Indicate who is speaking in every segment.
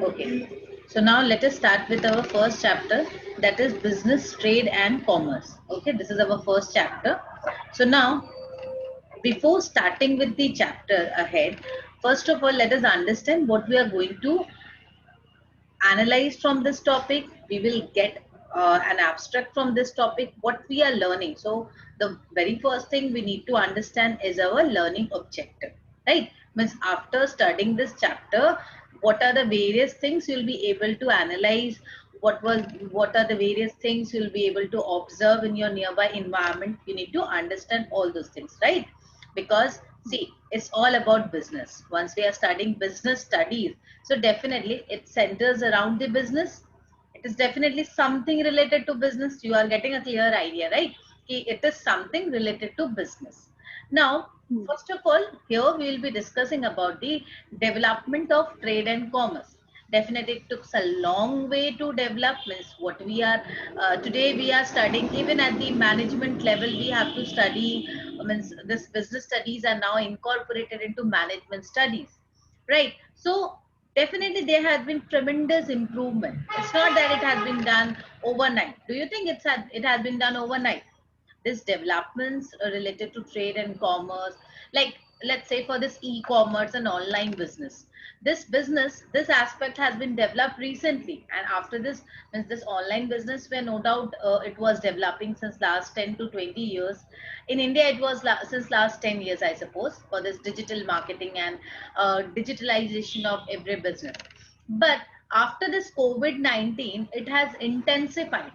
Speaker 1: Okay. So now let us start with our first chapter, that is business, trade and commerce. Okay, this is our first chapter. So now before starting with the chapter ahead, first of all let us understand what we are going to analyze from this topic. We will get an abstract from this topic, what we are learning. So the very first thing we need to understand is our learning objective, right? Means after studying this chapter, what are the various things you'll be able to analyze, what are the various things you'll be able to observe in your nearby environment. You need to understand all those things, right? Because see, it's all about business. Once we are studying business studies, so definitely it centers around the business. It is definitely something related to business. You are getting a clear idea, right? It is something related to business. Now,
Speaker 2: Hmm.
Speaker 1: first of all, here we will be discussing about the development of trade and commerce. Definitely it took a long way to develop. Means what we are today we are studying, even at the management level we have to study. Means this business studies are now incorporated into management studies, right? So definitely there has been tremendous improvement. It's not that it has been done overnight. Do you think it has been done overnight? These developments related to trade and commerce, like let's say for this e-commerce and online business, this aspect has been developed recently, and after this means this online business where no doubt it was developing since last 10 to 20 years. In India it was since last 10 years, I suppose, for this digital marketing and digitalization of every business. But after this COVID-19 it has intensified.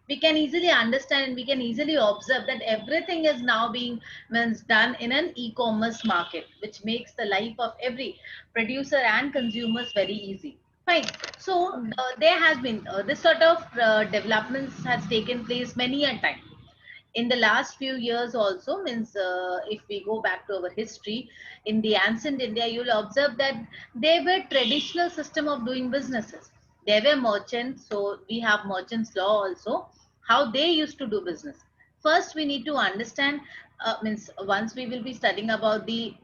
Speaker 1: We can easily understand and we can easily observe that everything is now being means done in an e-commerce market, which makes the life of every producer and consumers very easy. Fine. So
Speaker 2: Hmm.
Speaker 1: there has been this sort of developments has taken place many a time in the last few years also. Means if we go back to our history in the ancient India, you'll observe that there were traditional system of doing businesses. There were merchants, so we have merchants law also, how they used to do business. First we need to understand, means once we will be studying about the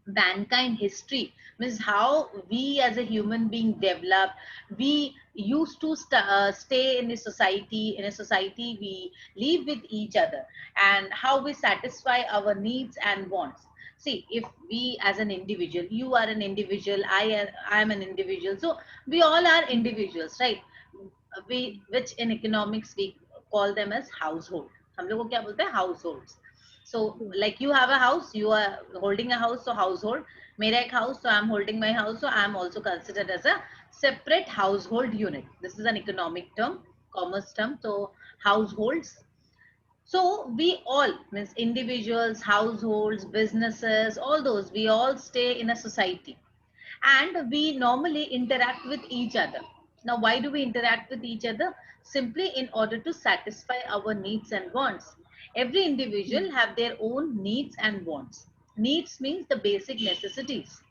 Speaker 1: mankind history, means how we as a human being developed. We used to stay in a society we live with each other, and how we satisfy our needs and wants. See, if we as an individual, you are an individual, I am an individual, so we all are individuals, right? We, which in economics we call them as household. हम लोग को क्या बोलते हैं? Households. So like you have a house, you are holding a house, so household. मेरा एक house, so I'm holding my house, so I'm also considered as a separate household unit. This is an economic term, commerce term. So households. So we all, means individuals, households, businesses, all those, we all stay in a society, and we normally interact with each other. Now, why do we interact with each other? Simply in order to satisfy our needs and wants. Every individual
Speaker 2: Hmm.
Speaker 1: have their own needs and wants. Needs means the basic necessities.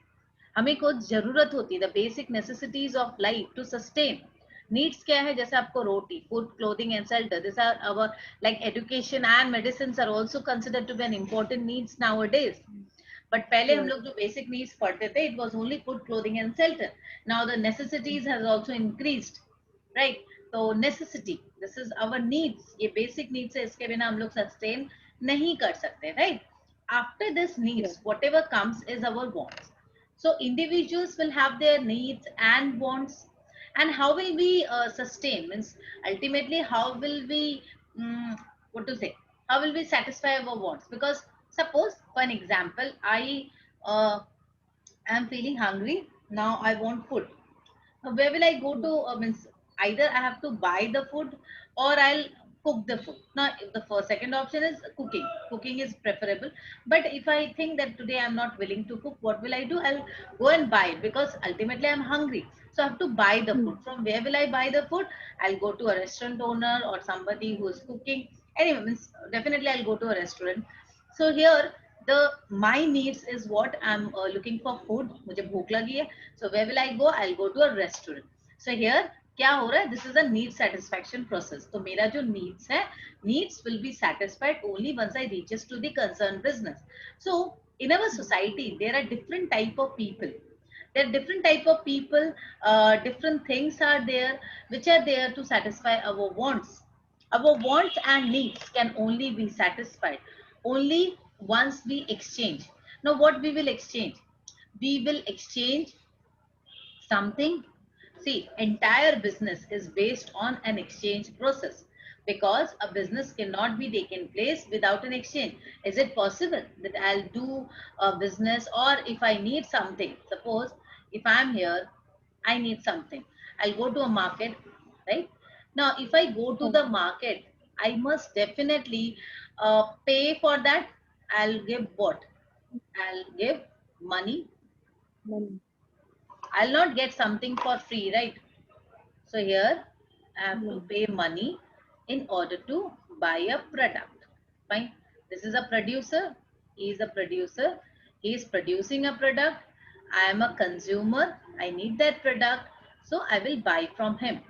Speaker 1: हमें कुछ जरूरत होती है, the basic necessities of life to sustain. Needs क्या है? जैसे आपको रोटी, food, clothing and shelter, these are our, like education and medicines are also considered to be an important needs nowadays. But पहले हम
Speaker 2: Right.
Speaker 1: लोग जो बेसिक नीड्स पढ़ते थे, it was only food, clothing and shelter. Now the necessities has also increased, right? तो necessity, this is our needs, ये basic needs है, इसके बिना हम लोग सस्टेन नहीं कर सकते, right? After this
Speaker 2: Yeah.
Speaker 1: Needs whatever comes is our wants. So individuals will have their needs and wants, and how will we sustain? Means ultimately, how will we, what to say? How will we satisfy our wants? Because suppose, for an example, uh, am feeling hungry now. I want food. Now, where will I go
Speaker 2: Hmm.
Speaker 1: to? Means either I have to buy the food or I'll cook the food. Now, if the first second option is cooking. Cooking is preferable. But if I think that today I'm not willing to cook, what will I do? I'll go and buy it, because ultimately I'm hungry. So I have to buy the
Speaker 2: Hmm.
Speaker 1: food. From where will I buy the food? I'll go to a restaurant owner or somebody who is cooking. Anyway, means definitely I'll go to a restaurant. So here the my needs is what I'm looking for food. मुझे भूख लगी है. So where will I go? I'll go to a restaurant. So here क्या हो रहा है? This is a need satisfaction process. तो मेरा जो needs है, needs will be satisfied only once I reaches to the concerned business. So in our society there are different type of people. There are different type of people, different things are there which are there to satisfy our wants. Our wants and needs can only be satisfied only once we exchange. Now what we will exchange? We will exchange something. See, entire business is based on an exchange process, because a business cannot be taken place without an exchange. Is it possible that I'll do a business, or if I need something, suppose if I'm here, I need something, I'll go to a market, right? Now if I go to the market, I must definitely pay for that. I'll give what? I'll give money.
Speaker 2: Money.
Speaker 1: I'll not get something for free, right? So here I have to
Speaker 2: Yes.
Speaker 1: pay money in order to buy a product. Fine. This is a producer. He is a producer. He is producing a product. I am a consumer. I need that product. So I will buy from him.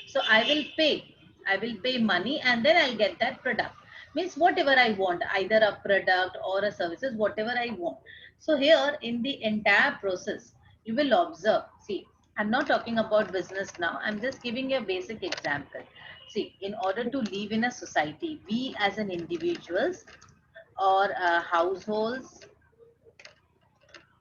Speaker 1: So I will pay. I will pay money and then I'll get that product. Means whatever I want, either a product or a services, whatever I want. So here in the entire process, you will observe. See, I'm not talking about business now. I'm just giving you a basic example. See, in order to live in a society, we as an individuals or households,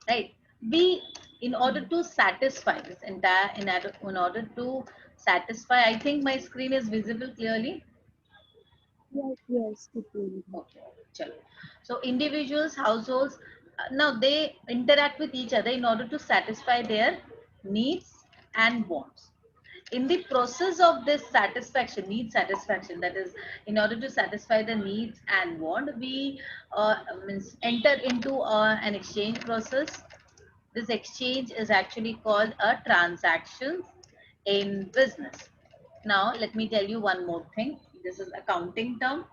Speaker 1: right? We, in order to satisfy this entire, in order to satisfy, I think my screen is visible clearly.
Speaker 2: Yes, yes, it will.
Speaker 1: Okay, chalo. So individuals, households, now they interact with each other in order to satisfy their needs and wants. In the process of this satisfaction, need satisfaction, that is, in order to satisfy the needs and want, we means enter into an exchange process. This exchange is actually called a transaction in business. Now, let me tell you one more thing. This is accounting term.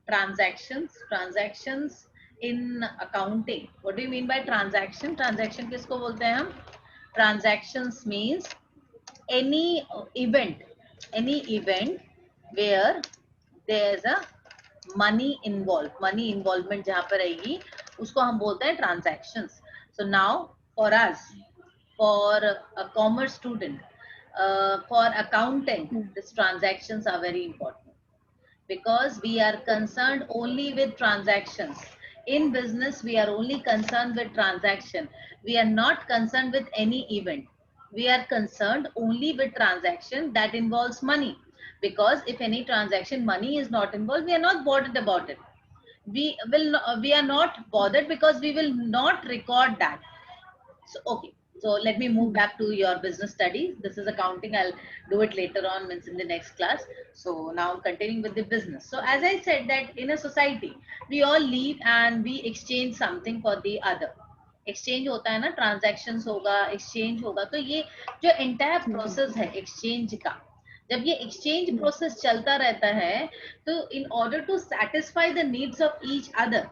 Speaker 1: Transactions. Transactions in accounting. What do you mean by transaction? Transaction किसको बोलते हैं हम? Transactions means any event, any event where there's a money involved. Money involvement जहाँ पर रहेगी, उसको हम बोलते हैं transactions. So now for us, for a commerce student, for accountant,
Speaker 2: Hmm.
Speaker 1: these transactions are very important, because we are concerned only with transactions. In business, we are only concerned with transaction. We are not concerned with any event. We are concerned only with transaction that involves money. Because if any transaction money is not involved, we are not bothered about it. We are not bothered because we will not record that. So, okay. So let me move
Speaker 2: Hmm.
Speaker 1: back to your business studies. This is accounting. I'll do it later on, means in the next class. So now continuing with the business. So as I said that in a society, we all live and we exchange something for the other. Exchange होता है ना, transactions होगा, exchange होगा. तो ये जो entire
Speaker 2: Hmm.
Speaker 1: process है exchange का, जब ये exchange
Speaker 2: Hmm.
Speaker 1: process चलता रहता है, तो in order to satisfy the needs of each other,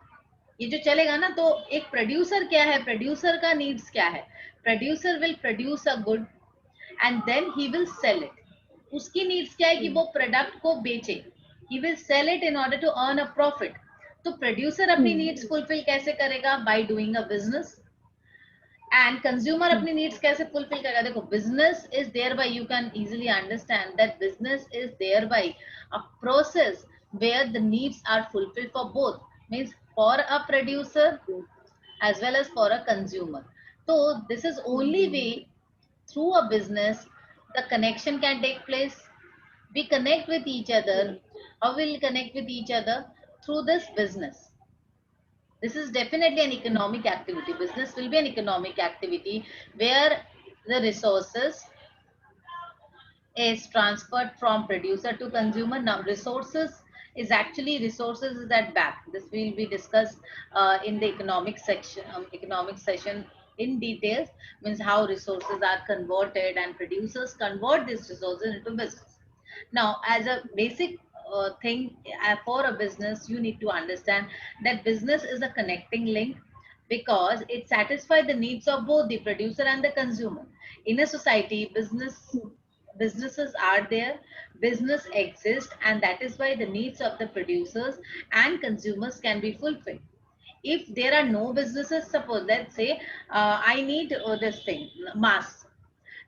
Speaker 1: ये जो चलेगा ना, तो एक प्रोड्यूसर क्या है, प्रोड्यूसर का नीड्स क्या है? Producer will produce a good and then he will sell it. उसकी नीड्स क्या है कि
Speaker 2: Hmm.
Speaker 1: वो प्रोडक्ट को बेचे. He will sell it in order to earn a profit. तो प्रोड्यूसर अपनी
Speaker 2: Hmm.
Speaker 1: नीड्स फुलफिल कैसे करेगा? By doing a business. And consumer
Speaker 2: Hmm.
Speaker 1: अपनी नीड्स कैसे फुलफिल करेगा? देखो, business is there by, you can easily understand that business is there by a process where the needs are fulfilled for both, means for a producer
Speaker 2: Yes.
Speaker 1: as well as for a consumer. So this is only
Speaker 2: Hmm.
Speaker 1: way through a business the connection can take place. We connect with each other.
Speaker 2: Yes.
Speaker 1: How will we connect with each other? Through this business. This is definitely an
Speaker 2: Hmm.
Speaker 1: economic activity. Business will be an economic activity where the resources is transferred from producer to consumer. Now resources is actually, resources is at back. This will be discussed in the economic session in details, means how resources are converted and producers convert these resources into business. Now as a basic thing, for a business you need to understand that business is a connecting link, because it satisfies the needs of both the producer and the consumer. In a society, businesses are there, business exists, and that is why the needs of the producers and consumers can be fulfilled. if there are no businesses, suppose let's say I need this thing, mask.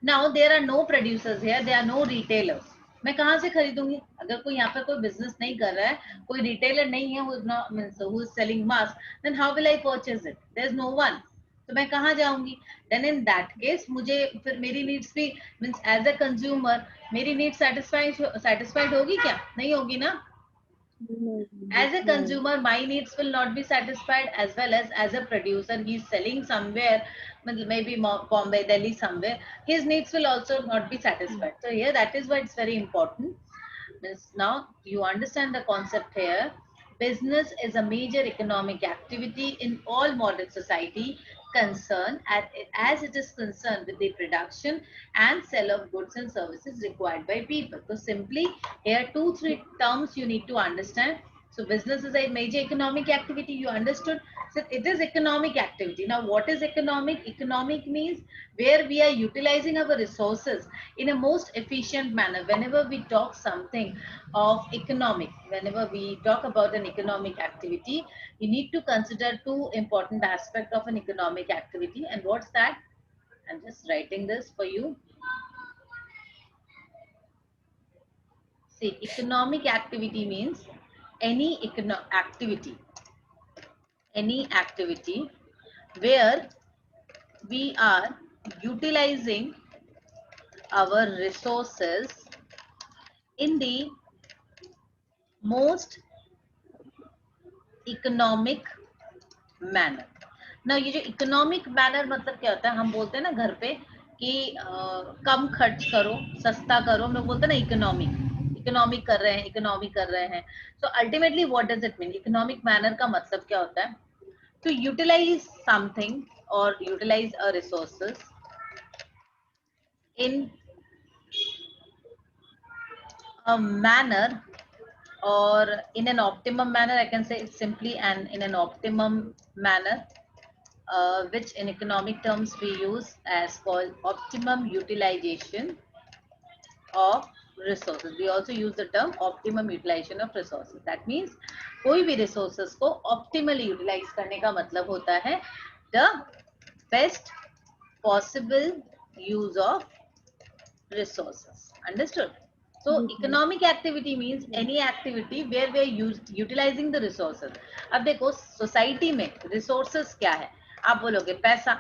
Speaker 1: Now there are no producers here, there are no retailers. मैं कहाँ से खरीदूंगी? अगर कोई यहाँ पर कोई business नहीं कर रहा है, कोई रिटेलर नहीं है who is not means who is selling mask, then how will I purchase it? There is no one. तो मैं कहाँ जाऊंगी? Then in that case मुझे फिर मेरी needs भी means as a consumer मेरी needs satisfied होगी क्या? नहीं होगी ना? As a consumer, my needs will not be satisfied, as well as a producer, he's selling somewhere, maybe Bombay, Delhi, somewhere. His needs will also not be satisfied. So here, that is why it's very important. Now you understand the concept here. Business is a major economic activity in all modern society concerned as it is concerned with the production and sale of goods and services required by people. So simply here 2-3 terms you need to understand. So business is a major economic activity. You understood? So it is economic activity. Now what is economic? Economic means where we are utilizing our resources in a most efficient manner. Whenever we talk something of economic, whenever we talk about an economic activity, you need to consider two important aspects of an economic activity. And what's that? I'm just writing this for you. See, economic activity means any activity where we are utilizing our resources in the most economic manner. ना ये जो economic manner मतलब क्या होता है? हम बोलते हैं ना घर पे कि कम खर्च करो, सस्ता करो, हम लोग बोलते हैं ना इकोनॉमिक कर रहे हैं. So ultimately what does it mean? Economic manner का मतलब क्या होता है? To utilize something or utilize a resources in a manner or in an optimum manner. I can say it's simply and in an optimum manner, which in economic terms we use as called optimum utilization of resources. We also use the term optimum utilization of resources. That means कोई भी resources को optimally utilize करने का मतलब होता है the best possible use of resources. Understood? So economic activity means any activity where we are utilizing the resources. अब देखो society में resources क्या है? आप बोलोगे पैसा,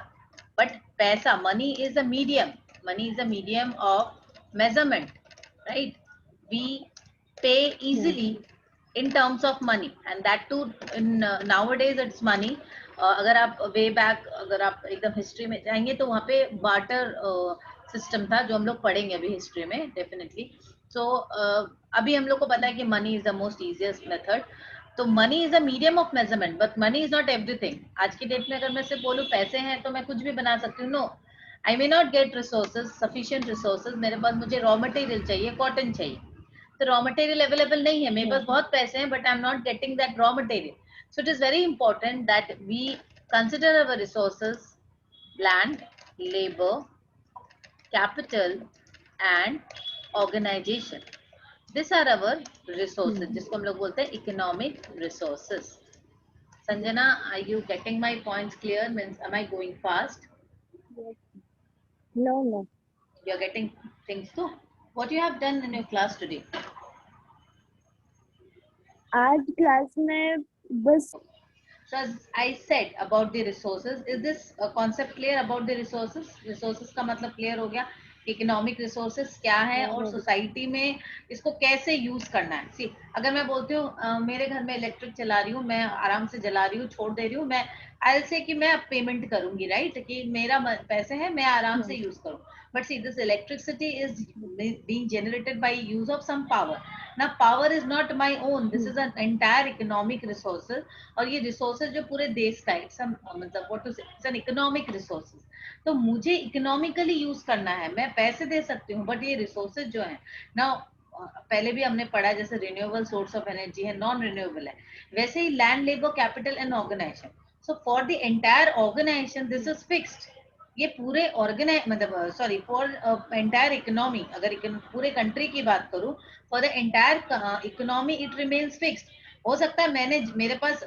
Speaker 1: but पैसा, money is a medium of measurement, right? We pay easily in terms of money, and that too in nowadays it's money. अगर आप way back, अगर आप एकदम history में जाएंगे तो वहाँ पे barter सिस्टम था जो हम लोग पढ़ेंगे अभी हिस्ट्री में डेफिनेटली. सो अभी हम लोग को पता है कि money is the most easiest method. तो money is a medium of measurement, but money is not everything. आज की डेट में अगर मैं सिर्फ बोलूँ पैसे हैं तो मैं कुछ भी बना सकती हूँ. No, I may not get resources, sufficient resources. मेरे पास मुझे रॉ मटेरियल चाहिए, कॉटन चाहिए, तो रॉ मटेरियल अवेलेबल नहीं है. मेरे पास बहुत पैसे हैं but I am not getting that raw material. So it is very important that we consider our resources, land, labour, capital and organization. These are our resources, जिसको हम लोग बोलते हैं economic resources. Sanjana, are you getting my points clear? Means, am I going fast?
Speaker 2: No.
Speaker 1: You are getting things too. What you have done in your class today?
Speaker 2: आज class में बस.
Speaker 1: So as I said about the resources, is this concept clear about the resources? Resources का मतलब clear हो गया. Economic resources क्या है और सोसाइटी में इसको कैसे यूज करना है. सी, अगर मैं बोलती हूँ मेरे घर में इलेक्ट्रिक चला रही हूँ, मैं आराम से जला रही हूँ, छोड़ दे रही हूँ, मैं आई से कि मैं पेमेंट करूंगी, राइट, कि मेरा पैसे हैं, मैं आराम से यूज करूँ. But see, this electricity is being generated by use of some power. ना power is not my own, this is an entire economic resources. और ये रिसोर्सेज जो पूरे देश का है, मतलब what to say, it's an economic resources. तो मुझे इकोनॉमिकली यूज करना है. मैं पैसे दे सकती हूँ बट ये रिसोर्सेज जो है ना, पहले भी हमने पढ़ा जैसे रिन्यूएबल सोर्स ऑफ एनर्जी है, नॉन रिन्यूएबल है, वैसे ही land, labour, capital and organisation. So for the entire organisation this is fixed. ये पूरे मतलब सॉरी फॉर एंटायर इकोनॉमी, अगर पूरे कंट्री की बात करूं, for the entire economy it remains fixed. हो सकता है मेरे पास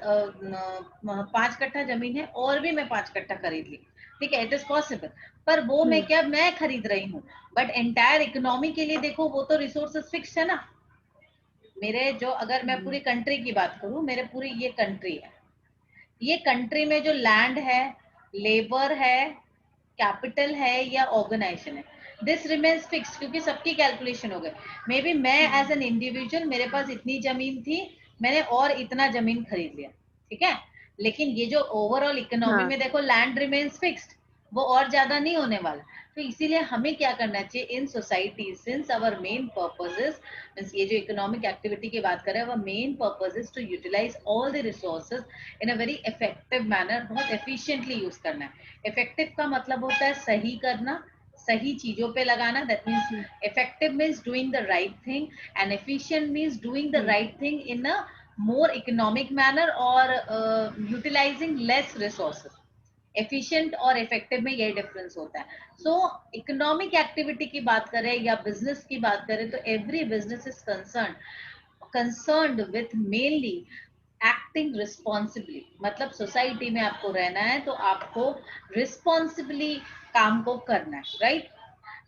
Speaker 1: 5 कट्ठा जमीन है और भी मैं 5 कट्ठा खरीद ली, ठीक है, इट इज पॉसिबल। पर वो मैं खरीद रही हूँ, बट एंटायर इकोनॉमी के लिए देखो वो तो रिसोर्सेस फिक्स है ना। मेरे जो, अगर मैं पूरी कंट्री की बात करूं, मेरे पूरी ये कंट्री है, ये कंट्री में जो लैंड है, लेबर है, कैपिटल है या ऑर्गेनाइजेशन है, दिस रिमेन्स फिक्स्ड, क्योंकि सबकी कैलकुलेशन हो गई। मे बी मैं एज एन इंडिविजुअल, मेरे पास इतनी जमीन थी, मैंने और इतना जमीन खरीद लिया, ठीक है, लेकिन ये जो ओवरऑल इकोनॉमी
Speaker 2: हाँ
Speaker 1: में देखो लैंड रिमेन्स फिक्स्ड, वो और ज्यादा नहीं होने वाला। तो इसीलिए हमें क्या करना चाहिए in society, since our main purposes, means ये जो इकोनॉमिक एक्टिविटी की बात करें, वो main purpose is to utilise all the resources in a very effective manner, बहुत एफिशिएंटली यूज करना है। इफेक्टिव का मतलब होता है सही करना, सही चीजों पे लगाना, that means effective means doing the right thing, and efficient means doing the right thing in a more economic manner और यूटिलाइजिंग लेस रिसोर्सेज। एफिशिएंट और इफेक्टिव में यही डिफरेंस होता है। सो इकोनॉमिक एक्टिविटी की बात करें या बिजनेस की बात करें, तो every business is concerned with mainly acting responsibly, मतलब सोसाइटी में आपको रहना है तो आपको रिस्पॉन्सिबली काम को करना है, राइट।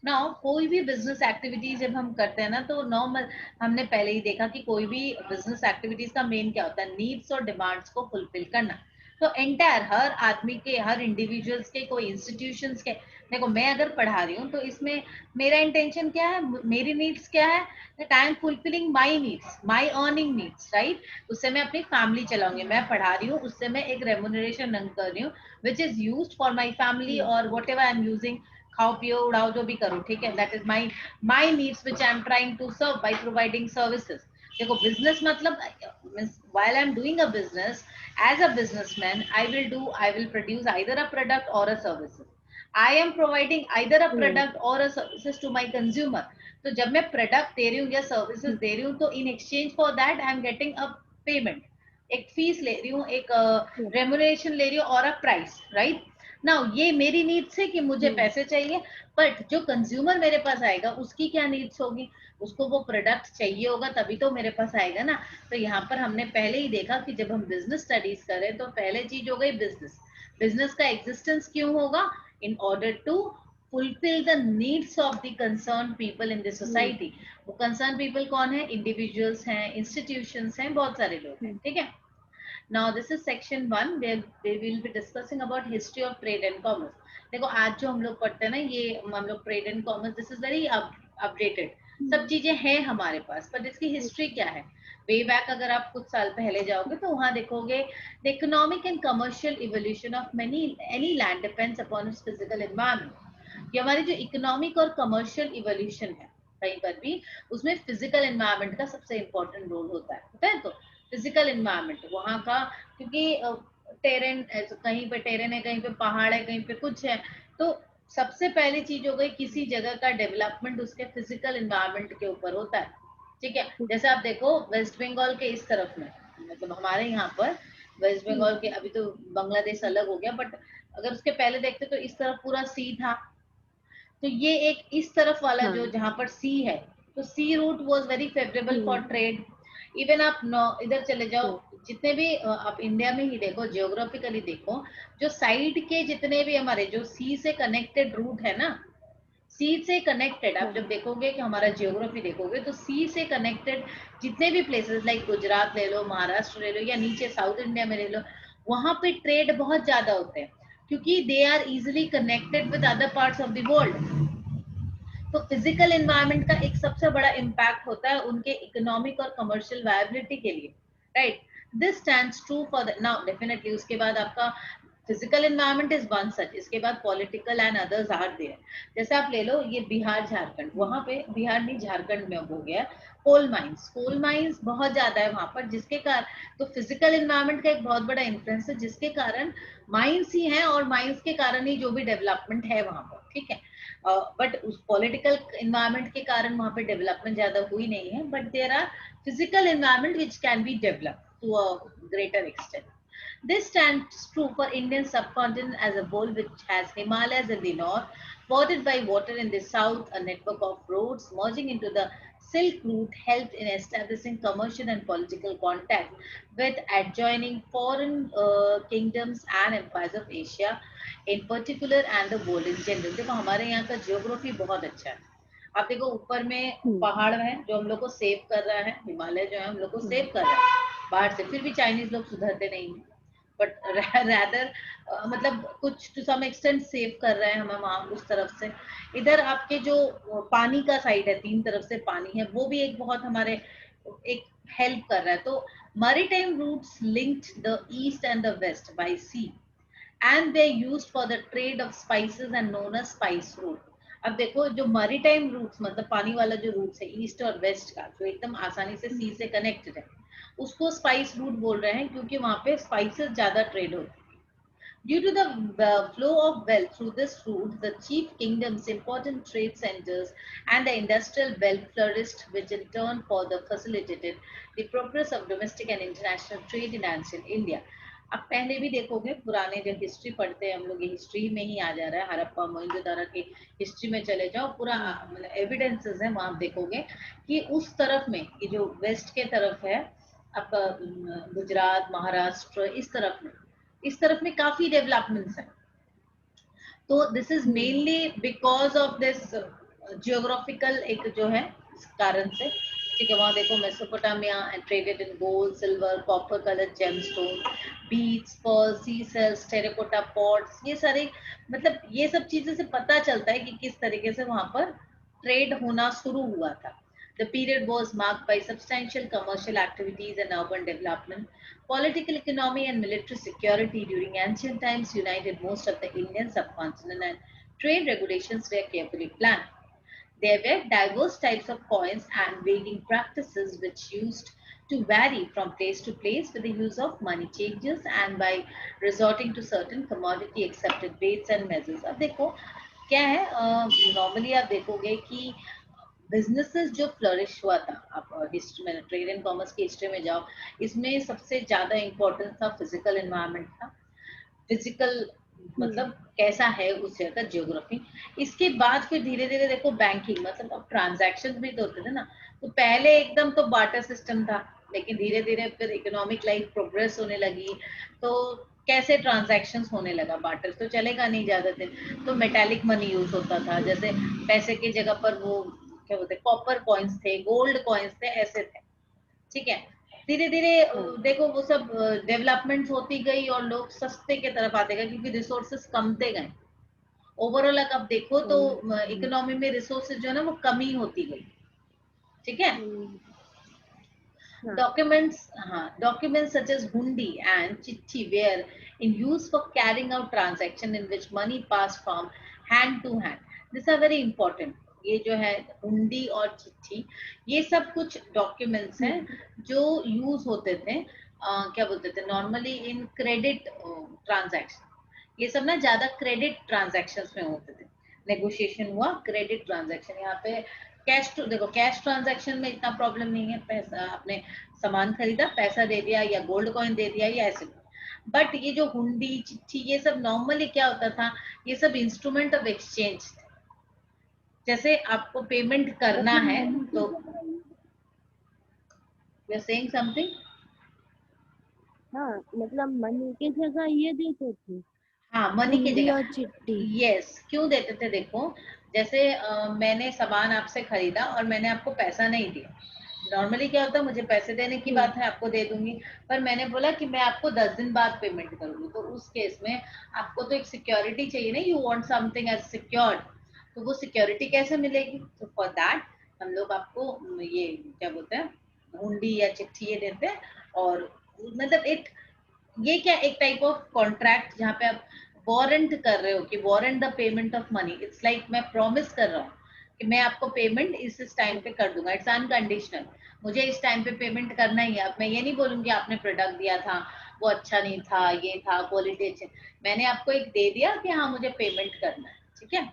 Speaker 1: नाउ कोई भी बिजनेस एक्टिविटीज जब हम करते हैं ना, तो नॉर्मल, हमने पहले ही देखा कि कोई भी बिजनेस एक्टिविटीज का मेन क्या होता है, नीड्स और डिमांड्स को फुलफिल करना। तो एंटायर हर आदमी के, हर इंडिविजुअल्स के, कोई इंस्टीट्यूशंस के, देखो मैं अगर पढ़ा रही हूँ तो इसमें मेरा इंटेंशन क्या है, मेरी नीड्स क्या है, that I am fulfilling my needs, my earning needs, right. उससे मैं अपनी फैमिली चलाऊंगी, मैं पढ़ा रही हूँ उससे मैं एक रेमुनरेशन अर्न कर रही हूँ, which is used for my family और whatever I am using, खाओ पियो उड़ाओ जो भी करो, ठीक है, that is my needs which I am trying to serve by providing services. देखो बिजनेस मतलब, while I'm doing a business, as a businessman I will produce either a product or a service. I am providing either a product or a services to my consumer. तो जब मैं product दे रही हूँ या services दे रही हूँ, तो in exchange for that I am getting a payment, एक फीस ले रही हूँ, एक रेमुनरेशन ले रही हूँ और अ प्राइस, राइट। नाउ ये मेरी नीड्स है कि मुझे पैसे चाहिए, बट जो कंज्यूमर मेरे पास आएगा उसकी क्या नीड्स होगी, उसको वो प्रोडक्ट चाहिए होगा तभी तो मेरे पास आएगा ना। तो यहाँ पर हमने पहले ही देखा कि जब हम बिजनेस स्टडीज करें तो पहले चीज हो गई बिजनेस। बिजनेस का एग्जिस्टेंस क्यों होगा, in order to fulfil the needs of the concern people in the society. वो कंसर्न पीपल कौन है, इंडिविजुअल्स हैं, इंस्टीट्यूशंस हैं, बहुत सारे लोग हैं, ठीक है। Now this is section 1 where we will be discussing about history of trade and commerce. देखो आज जो हम लोग पढ़ते हैं ना, ये हम लोग trade and commerce, this is very updated, सब चीजें हैं हमारे पास, पर इसकी हिस्ट्री क्या है। वे बैक अगर आप कुछ साल पहले जाओगे तो वहां देखोगे the economic and commercial evolution of many any land depends upon its physical environment. ये हमारी जो इकोनॉमिक और कमर्शियल इवोल्यूशन है कहीं पर भी, उसमें फिजिकल एनवायरनमेंट का सबसे इंपॉर्टेंट रोल होता है। तो फिजिकल एनवायरनमेंट वहाँ का, क्योंकि टेरेन, कहीं पे टेरेन है, कहीं पे पहाड़ है, कहीं पे कुछ है, तो सबसे पहली चीज हो गई किसी जगह का डेवलपमेंट उसके फिजिकल एनवायरनमेंट के ऊपर होता है, ठीक है। जैसे आप देखो वेस्ट बंगाल के इस तरफ में, मतलब हमारे यहाँ पर वेस्ट बंगाल के, अभी तो बांग्लादेश अलग हो गया, बट अगर उसके पहले देखते तो इस तरफ पूरा सी था। तो ये एक इस तरफ वाला जो जहां पर सी है, तो sea route was very favourable for trade. Even आप इधर चले जाओ, जितने भी आप इंडिया में ही देखो, जियोग्राफिकली देखो, जो साइड के जितने भी हमारे जो सी से कनेक्टेड रूट है ना, सी से कनेक्टेड, आप जब देखोगे कि हमारा जियोग्राफी देखोगे तो सी से कनेक्टेड जितने भी प्लेसेस, लाइक गुजरात ले लो, महाराष्ट्र ले लो, या नीचे साउथ इंडिया में ले लो, वहां पे ट्रेड बहुत ज्यादा होते हैं, क्योंकि they are easily connected with other parts of the world. तो फिजिकल एनवायरनमेंट का एक सबसे बड़ा इम्पैक्ट होता है उनके इकोनॉमिक और कमर्शियल वायबिलिटी के लिए, right. This stands true for now definitely. उसके बाद आपका physical environment is one such, इसके बाद political and others are there. जैसे आप ले लो ये बिहार झारखंड, वहां पे बिहार नहीं झारखंड में अब हो गया कोल माइंस बहुत ज्यादा है वहां पर, जिसके कारण, तो फिजिकल एनवायरनमेंट का एक बहुत बड़ा इन्फ्लुएंस है, जिसके कारण माइंस ही हैं और माइंस के कारण ही जो भी डेवलपमेंट है वहां पर, ठीक है। बट उस पॉलिटिकल इन्वायरमेंट के कारण वहां पे डेवलपमेंट ज्यादा हुई नहीं है, but there are physical environment which can be develop to a greater extent. This stands true for Indian subcontinent as a whole, which has Himalayas in the north, bordered by water in the south. A network of roads merging into the Silk Route helped in establishing commercial and political contact with adjoining foreign kingdoms and empires of Asia in particular and the world in general. देखो हमारे यहाँ का geography बहुत अच्छा है. आप देखो ऊपर में पहाड़ है जो हम लोग को सेव कर रहा है, हिमालय जो है हम लोग को सेव कर रहा है बाहर से, फिर भी चाइनीज लोग सुधरते नहीं है. बट रैदर मतलब कुछ टू सम एक्सटेंट सेव कर रहे हैं हमें वहां उस तरफ से. इधर आपके जो पानी का साइड है, तीन तरफ से पानी है, वो भी एक बहुत हमारे एक हेल्प कर रहा है. तो maritime routes linked the east and the west by sea and they used for the trade of spices and known as spice route. अब देखो जो मैरीटाइम रूट्स मतलब पानी वाला जो रूट्स है ईस्ट और वेस्ट का जो एकदम आसानी से सी से कनेक्टेड है उसको स्पाइस रूट बोल रहे हैं क्योंकि वहां पे स्पाइसेस ज्यादा ट्रेड होते हैं. Due to the flow of wealth through this route, the chief kingdoms, important trade centers, and the industrial belt flourished, which in turn further facilitated the progress of domestic and international trade in ancient India. अब पहले भी देखोगे पुराने जो history पढ़ते हैं हम लोग, ये हिस्ट्री में ही आ जा रहा है. हड़प्पा मोहनजोदड़ो की हिस्ट्री में चले जाओ, पूरा एविडेंसेस है वहां देखोगे कि उस तरफ में ये जो वेस्ट के तरफ है आपका गुजरात महाराष्ट्र इस तरफ में काफी डेवलपमेंट्स हैं. तो this is mainly because of this geographical एक जो है इस कारण से. ठीक है, वहां देखो Mesopotamia and traded in gold silver copper colour gemstone beads pearl sea shells terracotta pots. ये सारे मतलब ये सब चीजें से पता चलता है कि किस तरीके से वहां पर ट्रेड होना शुरू हुआ था. The period was marked by substantial commercial activities and urban development. Political economy and military security during ancient times united most of the Indian subcontinent and trade regulations were carefully planned. There were diverse types of coins and weighing practices which used to vary from place to place with the use of money changes and by resorting to certain commodity accepted weights and measures. अब देखो क्या है normally आप देखोगे कि businesses जो flourish हुआ था, आप हिस्ट्री में ट्रेड एंड कॉमर्स की हिस्ट्री में जाओ, इसमें सबसे ज्यादा इम्पोर्टेंस था फिजिकल एनवायरनमेंट था. फिजिकल मतलब कैसा है उस जगह का जियोग्राफी. इसके बाद फिर धीरे धीरे देखो बैंकिंग मतलब अब ट्रांजैक्शन भी तो होते थे ना. तो पहले एकदम तो बार्टर सिस्टम था, लेकिन धीरे धीरे फिर इकोनॉमिक लाइफ प्रोग्रेस होने लगी तो कैसे ट्रांजैक्शंस होने लगा. बार्टर तो चलेगा नहीं ज्यादा दिन, तो मेटालिक मनी यूज होता था. जैसे पैसे की जगह पर वो क्या बोलते कॉपर कॉइन्स थे, गोल्ड कॉइन्स थे, ऐसे थे. ठीक है, धीरे धीरे देखो वो सब डेवलपमेंट होती गई और लोग सस्ते के तरफ आते गए क्योंकि रिसोर्सेस कमते गए. ओवरऑल अब देखो तो इकोनॉमी में रिसोर्सेज जो है ना वो कमी होती गई. ठीक है, documents such as hundi and chitti were in use for carrying out transaction in which money passed from hand to hand. These are very important. ये जो है हुंडी और चिट्ठी ये सब कुछ डॉक्यूमेंट्स हैं जो यूज होते थे क्या बोलते थे नॉर्मली इन क्रेडिट ट्रांजैक्शन. ये सब ना ज्यादा क्रेडिट ट्रांजैक्शंस में होते थे. नेगोशिएशन हुआ क्रेडिट ट्रांजैक्शन. यहाँ पे कैश देखो कैश ट्रांजैक्शन में इतना प्रॉब्लम नहीं है. पैसा आपने सामान खरीदा पैसा दे दिया या गोल्ड कॉइन दे दिया या ऐसे. बट ये जो हुंडी चिट्ठी ये सब नॉर्मली क्या होता था, ये सब इंस्ट्रूमेंट ऑफ एक्सचेंज. जैसे आपको पेमेंट करना है तो यू आर सेइंग समथिंग.
Speaker 2: हाँ मतलब मनी की जगह ये देते थे.
Speaker 1: हाँ मनी की
Speaker 2: हुंडी
Speaker 1: जगह
Speaker 2: और चिट्ठी.
Speaker 1: यस क्यों देते थे देखो जैसे मैंने सामान आपसे खरीदा और मैंने आपको पैसा नहीं दिया. नॉर्मली क्या होता है मुझे पैसे देने की बात है आपको दे दूंगी, पर मैंने बोला कि मैं आपको 10 दिन बाद पेमेंट करूंगी. तो उस केस में आपको तो एक सिक्योरिटी चाहिए ना, you want something as secured. तो वो सिक्योरिटी कैसे मिलेगी. तो फॉर दैट हम लोग आपको ये क्या बोलते हैं हुंडी या चिट्ठी ये देते हैं. और मतलब एक ये क्या एक टाइप ऑफ कॉन्ट्रैक्ट जहाँ पे आप वारंट कर रहे हो कि warrant the payment of money. It's like मैं प्रॉमिस कर रहा हूँ कि मैं आपको पेमेंट इस टाइम पे कर दूंगा. इट्स अनकंडीशनल, मुझे इस टाइम पे पेमेंट करना ही है. अब मैं ये नहीं बोलूंगी आपने प्रोडक्ट दिया था वो अच्छा नहीं था, ये था क्वालिटी अच्छी, मैंने आपको एक दे दिया कि हाँ मुझे पेमेंट करना है. ठीक है.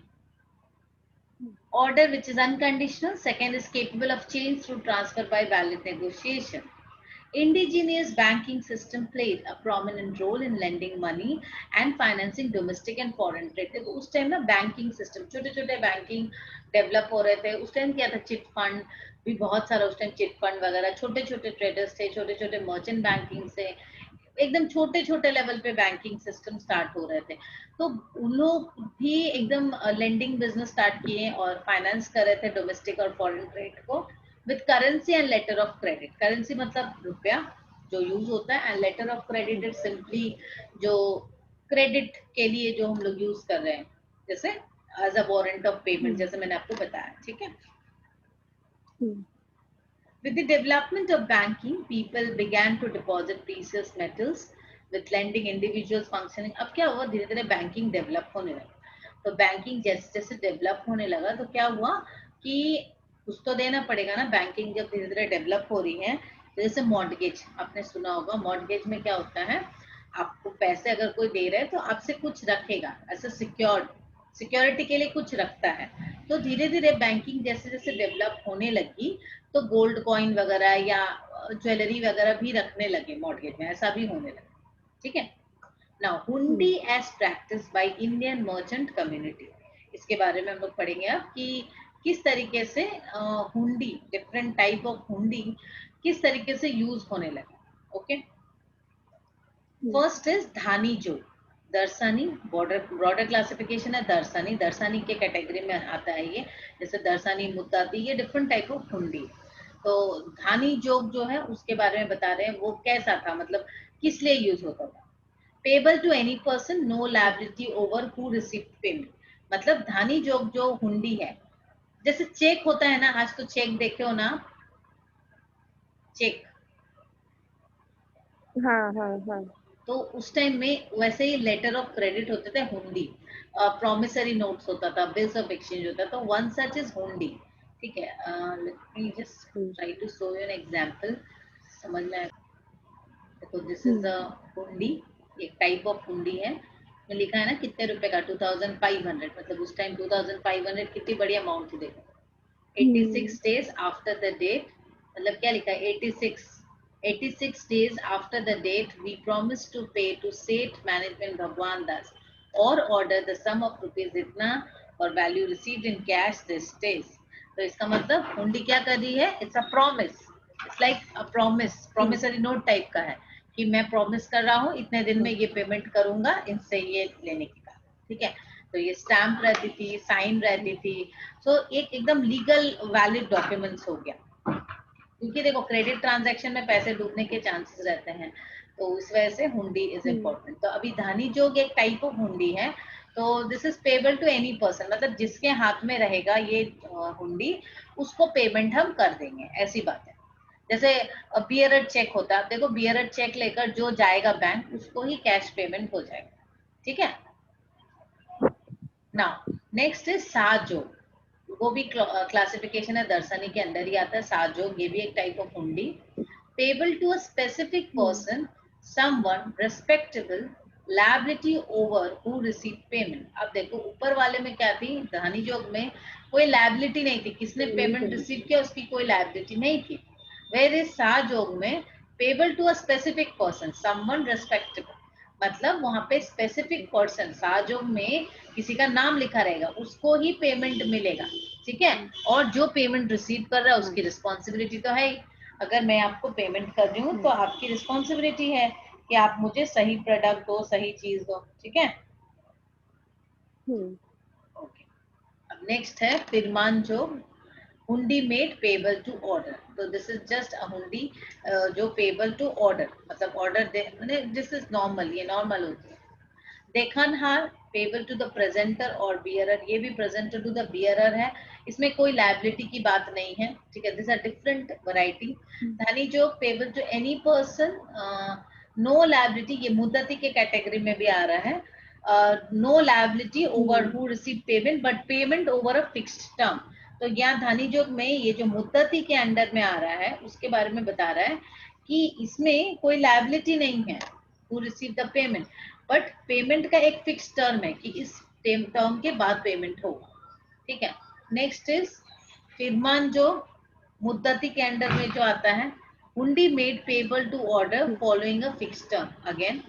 Speaker 1: Order which is unconditional. Second is capable of change through transfer by valid negotiation. Indigenous banking system played a prominent role in lending money and financing domestic and foreign trade. देखो उस time ना banking system, छोटे छोटे banking develop हो रहे थे उस time. क्या था, चिट फंड भी बहुत सारा उस टाइम, चिट फंड वगैरह, छोटे छोटे ट्रेडर्स थे, छोटे छोटे मर्चेंट बैंकिंग से एकदम छोटे छोटे लेवल पे बैंकिंग सिस्टम स्टार्ट हो रहे थे। तो उन लोग भी एकदम लेंडिंग बिजनेस स्टार्ट किए और फाइनेंस कर रहे थे डोमेस्टिक और फॉरेन ट्रेड को with currency and later of credit. Currency मतलब रुपया जो यूज होता है, and later of credit is simply जो क्रेडिट के लिए जो हम लोग यूज कर रहे हैं, जैसे as a warrant of payment,
Speaker 2: hmm,
Speaker 1: जैसे मैंने आपको बताया। ठीक है।
Speaker 2: हम्म,
Speaker 1: With the development of banking, people began to deposit precious metals with lending individuals functioning. अब क्या हुआ, धीरे धीरे बैंकिंग डेवलप होने लगा। तो बैंकिंग जैसे जैसे डेवलप होने लगा तो क्या हुआ कि कुछ तो देना पड़ेगा ना। बैंकिंग जब धीरे धीरे डेवलप हो रही है, जैसे मॉर्टगेज आपने सुना होगा। मॉर्टगेज में क्या होता है, आपको पैसे अगर कोई दे रहा है तो आपसे कुछ रखेगा, ऐसा सिक्योर्ड, सिक्योरिटी के लिए कुछ रखता है। तो धीरे धीरे बैंकिंग जैसे जैसे डेवलप होने लगी तो गोल्ड कॉइन वगैरह या ज्वेलरी वगैरह भी रखने लगे मॉर्टगेज में, ऐसा भी होने लगा। ठीक है। Now hundi
Speaker 2: hmm,
Speaker 1: as practice by Indian merchant community, इसके बारे में हम लोग पढ़ेंगे अब कि किस तरीके से हुंडी, डिफरेंट टाइप ऑफ हुंडी किस तरीके से यूज होने लगा। ओके।
Speaker 2: हम्म,
Speaker 1: फर्स्ट इज धानी जो दर्शनी, बॉर्डर ब्रॉडर क्लासिफिकेशन है। दर्शनी, दर्शनी के कैटेगरी में आता है ये, जैसे दर्शनी, मुद्दाती, ये डिफरेंट टाइप ऑफ हुंडी। तो धानी जोग जो है उसके बारे में बता रहे हैं, वो कैसा था, मतलब किस लिए यूज होता था। Payable to any person, no liability over who receive payment. मतलब धानी जोग जो हुंडी है, जैसे चेक होता है ना, आज तो चेक देखे हो ना, चेक।
Speaker 2: हाँ हाँ हाँ।
Speaker 1: तो उस टाइम में वैसे ही लेटर ऑफ क्रेडिट होते थे, हुंडी, प्रोमिसरी नोट्स होता था, बिल्स ऑफ एक्सचेंज होता था, वन सच इज हुंडी। ठीक है। Let me just
Speaker 2: hmm,
Speaker 1: try to show you an example, समझ में आए। देखो दिस इज
Speaker 2: हम्म,
Speaker 1: अ हुंडी, एक टाइप ऑफ हुंडी है। में लिखा है ना कितने रुपए का, 2500, मतलब उस टाइम 2500 कितनी बड़ी अमाउंट थी। देखो,
Speaker 2: हम्म,
Speaker 1: 86 days after the date, मतलब क्या लिखा है, 86 days after the date we promise to pay to Seth Management Bhagwan Das or order the sum of rupees इतना और value received in cash this days। तो इसका मतलब हुंडी क्या कर रही है, it's a promise, it's like a promise,
Speaker 2: hmm,
Speaker 1: promissory note type का है कि मैं प्रॉमिस कर रहा हूँ इतने दिन में
Speaker 2: हाँ,
Speaker 1: ये पेमेंट करूंगा इनसे ये लेने की बात। ठीक है। तो ये स्टैम्प रहती थी, साइन रहती थी। सो एक एकदम लीगल वैलिड डॉक्यूमेंट्स हो गया, क्योंकि देखो क्रेडिट ट्रांजैक्शन में पैसे डूबने के चांसेस रहते हैं, तो इस वजह से हुंडी इज
Speaker 2: हम्म,
Speaker 1: इम्पोर्टेंट। तो अभी धानी जोग एक टाइप ऑफ हुंडी है। तो this is payable to any person, मतलब जिसके हाथ में रहेगा ये हुंडी, उसको पेमेंट हम कर देंगे, ऐसी बात है। जैसे बियरड चेक होता है, आप देखो बियरड चेक लेकर जो जाएगा बैंक, उसको ही कैश पेमेंट हो जाएगा। ठीक है। नाउ नेक्स्ट इज साजोग, वो भी क्लासिफिकेशन है, दर्शनी के अंदर ही आता है साजोग, ये भी एक type of hundi. Payable to a specific
Speaker 2: hmm,
Speaker 1: person, someone respectable, liability over who receive payment. अब देखो ऊपर वाले में क्या थी, धानी जोग में कोई लायबिलिटी नहीं थी, किसने पेमेंट रिसीव किया उसकी कोई लायबिलिटी नहीं थी। वेयर इज साजोग में payable to a specific person, someone respectable, मतलब वहां पे स्पेसिफिक पर्सन, साजोग में किसी का नाम लिखा रहेगा, उसको ही पेमेंट मिलेगा। ठीक है।
Speaker 2: हम्म,
Speaker 1: और जो पेमेंट रिसीव कर रहा है
Speaker 2: हाँ,
Speaker 1: उसकी रिस्पॉन्सिबिलिटी तो है ही। अगर मैं आपको पेमेंट कर रही हूँ तो
Speaker 2: हम्म,
Speaker 1: आपकी रिस्पॉन्सिबिलिटी है कि आप मुझे सही प्रोडक्ट दो, सही चीज दो। ठीक है।
Speaker 2: हम्म,
Speaker 1: ओके। अब नेक्स्ट है फिरमान जो हुंडी मेड पेबल टू ऑर्डर। तो दिस इज जस्ट अ हुंडी जो पेबल टू ऑर्डर, मतलब order they, this is normal, ये नॉर्मल होती है। देखनहार पेबल टू द प्रेजेंटर और बियरर, ये भी प्रेजेंटर टू द बियरर है, इसमें कोई लायबिलिटी की बात नहीं है। ठीक है। This are different variety.
Speaker 2: Hmm,
Speaker 1: dhani जो payable to any person, no liability, ये मुद्दती के कैटेगरी में भी आ रहा है। No liability over
Speaker 2: hmm,
Speaker 1: who receive payment but payment over a fixed term. तो यहाँ धानी जोग में ये जो मुद्दती के अंडर में आ रहा है उसके बारे में बता रहा है कि इसमें कोई लायबिलिटी नहीं है, who receive the payment, but payment का एक फिक्स टर्म है कि इस टर्म के बाद पेमेंट होगा। ठीक है। नेक्स्ट इज फिरमान जो मुद्दती के अंडर में जो आता है, hundi made payable to order following a fix term. Again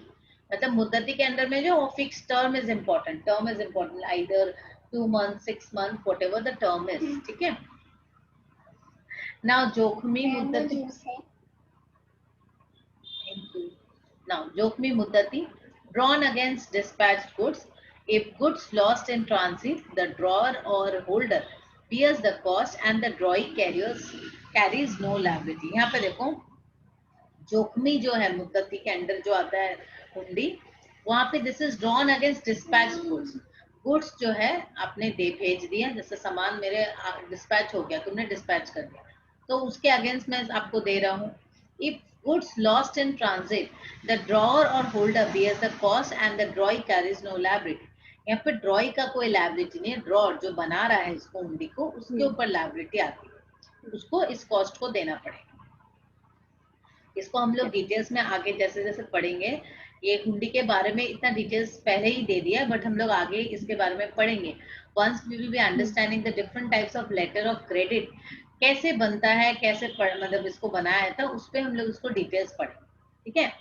Speaker 1: मतलब मुद्दती के अंदर में जो fix term is important, term is important, either 2 months, 6 months, whatever the term is, ठीक है। नाउ जोखमी मुद्दती, now जोखमी मुद्दती, drawn against dispatched goods, if goods lost in transit the drawer or holder bears the cost and the drawee carries no liability। यहाँ पे देखो जोखमी जो है मुद्दती के अंडर जो आता है हुंडी, वहां पे this is drawn against dispatch goods. Goods जो है आपने दे भेज दिया, जैसे सामान मेरे डिस्पैच हो गया, तुमने डिस्पैच कर दिया, तो उसके अगेंस्ट मैं आपको दे रहा हूँ। If goods lost in transit the drawer और holder bears the cost and the drawee carries no liability. यहाँ पे ड्रॉई का कोई लायबिलिटी नहीं है, ड्रॉअर जो बना रहा है इसको हुंडी को, उसके ऊपर लायबिलिटी आती है, उसको इस कॉस्ट को देना पड़ेगा। इसको हम लोग डिटेल्स में आगे जैसे जैसे पढ़ेंगे, ये हुंडी के बारे में इतना डिटेल्स पहले ही दे दिया, बट हम लोग आगे इसके बारे में पढ़ेंगे। Once we will be understanding the different types of letter of credit, कैसे बनता है, कैसे मतलब इसको बनाया था, उस पर हम लोग इसको डिटेल्स पढ़ेंगे, ठीक है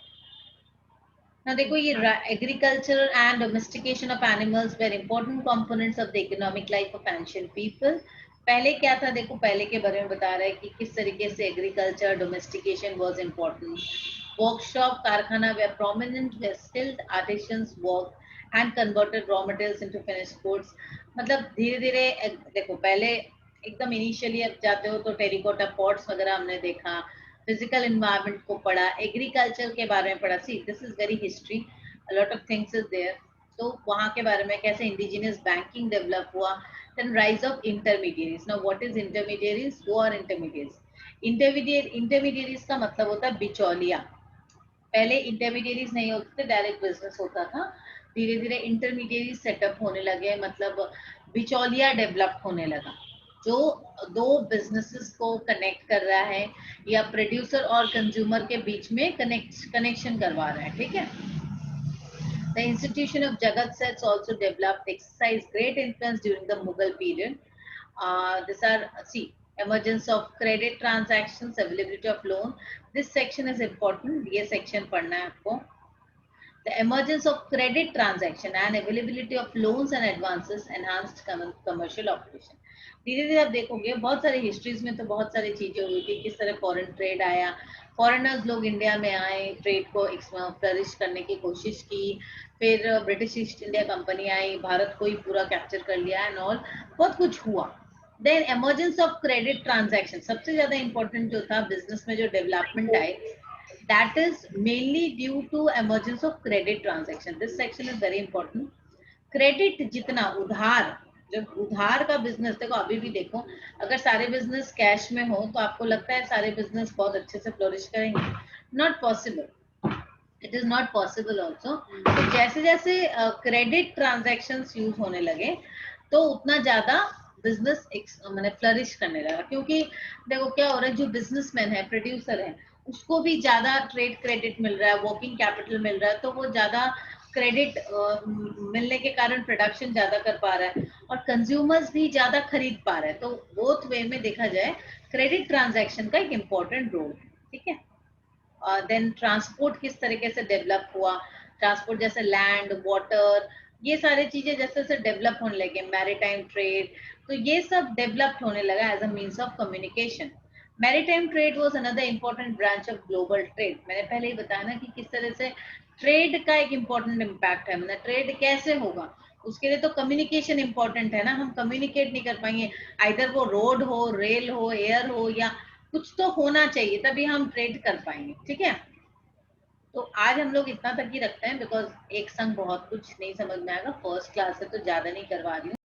Speaker 1: ना। देखो ये agriculture and domestication of animals were important components of the economic life of ancient people. पहले क्या था, देखो पहले के बारे में बता रहा है कि किस तरीके से agriculture domestication was important. Workshop कारखाना were prominent where skilled artisans work and converted raw materials into finished goods. मतलब धीरे धीरे देखो पहले एकदम इनिशियली अब जाते हो तो टेरिकोटा पॉट्स वगैरह हमने देखा, फिजिकल एनवायरनमेंट को पढ़ा, एग्रीकल्चर के बारे में पढ़ा। See this is very history, a lot of things is there. तो वहाँ के बारे में कैसे इंडिजिनियस बैंकिंग डेवलप हुआ। Then rise of intermediaries. Now what is intermediaries? वो आर इंटरमीडिएट्स। इंटरमीडिएरीज का मतलब होता है बिचौलिया। पहले इंटरमीडिएरीज नहीं होते थे, डायरेक्ट बिजनेस होता था। धीरे धीरे इंटरमीडिएरीज सेटअप होने लगे, मतलब बिचौलिया डेवलप होने लगा, जो दो बिजनेसेस को कनेक्ट कर रहा है या प्रोड्यूसर और कंज्यूमर के बीच में कनेक्शन करवा रहा है, ठीक है। The institution of Jagat sets also developed, exercised great influence during the Mughal period. These are, see, emergence of credit transactions, availability of loan. This section is important. ये section पढ़ना है आपको। The emergence of credit transaction and availability of loans and advances enhanced commercial operation. धीरे धीरे आप देखोगे बहुत सारे हिस्ट्रीज में तो बहुत सारी चीजें हुई थी, किस तरह फॉरेन ट्रेड आया, फॉरेनर्स लोग इंडिया में आए, ट्रेड को फ्लरिश करने की कोशिश की, फिर ब्रिटिश ईस्ट इंडिया कंपनी आई, भारत को ही पूरा कैप्चर कर लिया एंड ऑल, बहुत कुछ हुआ। Then emergence of credit transaction, सबसे ज्यादा इंपॉर्टेंट जो था बिजनेस में जो डेवलपमेंट आए, that is mainly due to emergence of credit transaction. This section is very important. Credit जितना उधार, जब उधार का बिजनेस, देखो अभी भी देखो, अगर सारे बिजनेस कैश में हो तो आपको लगता है सारे बिजनेस बहुत अच्छे से फ्लोरिश करेंगे? Not possible, it is not possible also. तो जैसे जैसे क्रेडिट ट्रांजेक्शन यूज होने लगे तो उतना ज्यादा बिजनेस मैंने फ्लरिश करने लगा, क्योंकि देखो क्या हो रहा है, जो बिजनेसमैन है, प्रोड्यूसर है, उसको भी ज्यादा ट्रेड क्रेडिट मिल रहा है, वर्किंग कैपिटल मिल रहा है, तो वो ज्यादा क्रेडिट मिलने के कारण प्रोडक्शन ज्यादा कर पा रहा है और कंज्यूमर्स भी ज्यादा खरीद पा रहे हैं। तो बोथ वे में देखा जाए क्रेडिट ट्रांजैक्शन का एक इम्पोर्टेंट रोल है, ठीक है। देन ट्रांसपोर्ट किस तरीके से डेवलप हुआ, ट्रांसपोर्ट जैसे लैंड, वाटर, ये सारी चीजें जैसे जैसे डेवलप होने लगे, मैरीटाइम ट्रेड, तो ये सब डेवलप्ड होने लगा as a means of communication. Maritime trade was another important branch of global trade. मैंने पहले ही बताया ना कि किस तरह से ट्रेड का एक इम्पोर्टेंट इम्पैक्ट है, मतलब ट्रेड कैसे होगा, उसके लिए तो कम्युनिकेशन इंपॉर्टेंट है ना, हम कम्युनिकेट नहीं कर पाएंगे, आइदर वो रोड हो, रेल हो, एयर हो, या कुछ तो होना चाहिए तभी हम ट्रेड कर पाएंगे, ठीक है। तो आज हम लोग इतना तक ही रखते हैं, बिकॉज एक संग बहुत कुछ नहीं समझ में आएगा, फर्स्ट क्लास है तो ज्यादा नहीं करवा रही हूँ।